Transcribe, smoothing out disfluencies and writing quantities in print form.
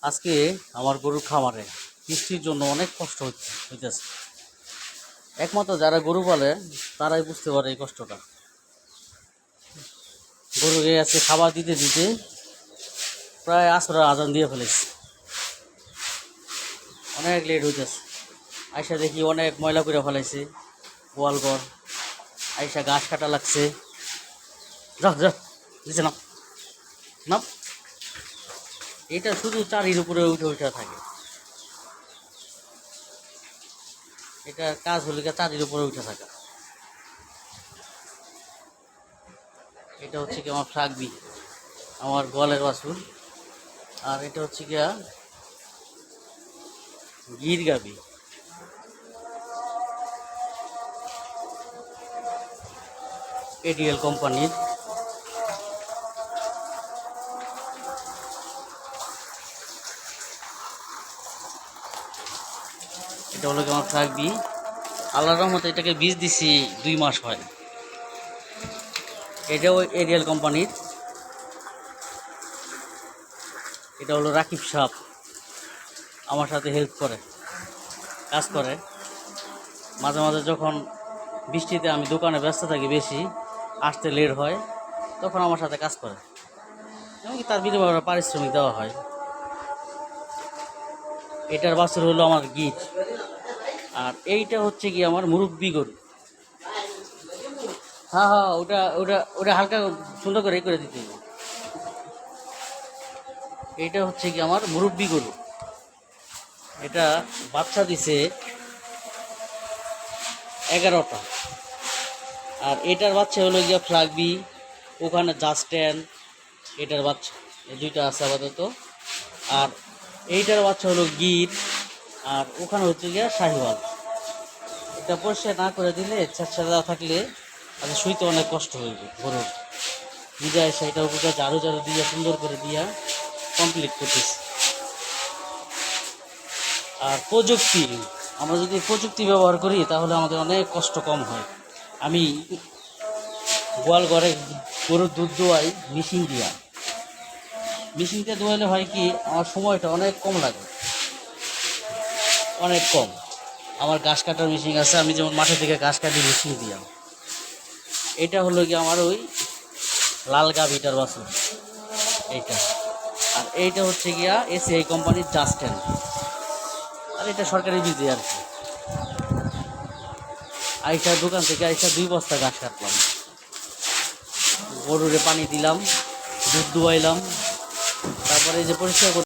আজকে আমার গরুর খামারে বৃষ্টির জন্য অনেক কষ্ট হইতেছে। একমাত্র যারা গরু পালে তারাই বুঝতে পারে এই কষ্টটা। গরুকে আজকে খাবার দিতে দিতে প্রায় আসরের আজান দিয়ে ফেলেছি, অনেক লেট হইতেছে। আইসা দেখি অনেক ময়লা করে ফেলাইছে গোয়ালঘর। আইসা ঘাস কাটা লাগছে। যা যা দিছে না না, এটা শুধু চারির উপরে উঠে উঠে থাকে। এটার কাজ হলে চারির উপরে উঠে থাকা। এটা হচ্ছে কি আমার ফ্রাগবি, আমার গোয়ালের বাছুর। আর এটা হচ্ছে গিয়া গির গাবি। এডিএল কোম্পানির। এটা হলো কি আমার ফ্রাগবি। আল্লাহর রহমতে এটাকে বীজ দিছি 2 মাস হয়। এটাও এরিয়াল কোম্পানির। এটা হলো রাকিব সাহ, আমার সাথে হেল্প করে, কাজ করে। মাঝে মাঝে যখন বৃষ্টিতে আমি দোকানে ব্যস্ত থাকি, বেশি আসতে লেট হয়, তখন আমার সাথে কাজ করে। এমনকি তার বিনিময়ে পারিশ্রমিক দেওয়া হয়। এটার বাছুর হলো আমার গির। আর এইটা হচ্ছে কি আমার মুরব্বি গরু। হ্যাঁ হ্যাঁ, ওটা ওটা ওটা হালকা সুন্দর করে করে দিতে হবে। এইটা হচ্ছে কি আমার মুরব্বি গরু। এটা বাচ্চা দিছে 11টা। আর এটার বাচ্চা হলো গিয়া ফ্লাগবি, ওখানে জাস্টেন। এটার বাচ্চা এই দুইটা আছে আপাতত। আর এইটার বাচ্চা হলো গির। আর ওখানে হচ্ছে গিয়া শাহিওয়াল। এটা পরিষ্কার না করে দিলে, ছেঁচড়া থাকলে তাহলে শুইতে অনেক কষ্ট হইবে গরুর। নিজে এসে এটা উপরে ঝাড়ু ঝাড়ু দিয়া সুন্দর করে দিয়া কমপ্লিট করতেছি। আর প্রযুক্তি, আমরা যদি প্রযুক্তি ব্যবহার করি তাহলে আমাদের অনেক কষ্ট কম হয়। আমি গোয়াল ঘরে গরুর দুধ দোয়াই মেশিন দিয়া। মেশিনতে দোয়ালে হয় কি, আমার সময়টা অনেক কম লাগে, অনেক কম। আমার ঘাস কাটার মেশিন আছে, আমি যেমন মাঠে থেকে ঘাস কাটি মেশিন দিয়া। এটা হলো কি আমার ওই লাল গাভিটার বাছুর এইটা। আর এইটা হচ্ছে গিয়া এসিআই কোম্পানির জাস্টেন। আর এটা সরকারি বীজে আর কি। আইসা দোকান থেকে আইসা 2 বস্তা ঘাস কাটলাম, গরুরে পানি দিলাম, দুধ দুয়াইলাম, তারপরে এই যে পরিষ্কার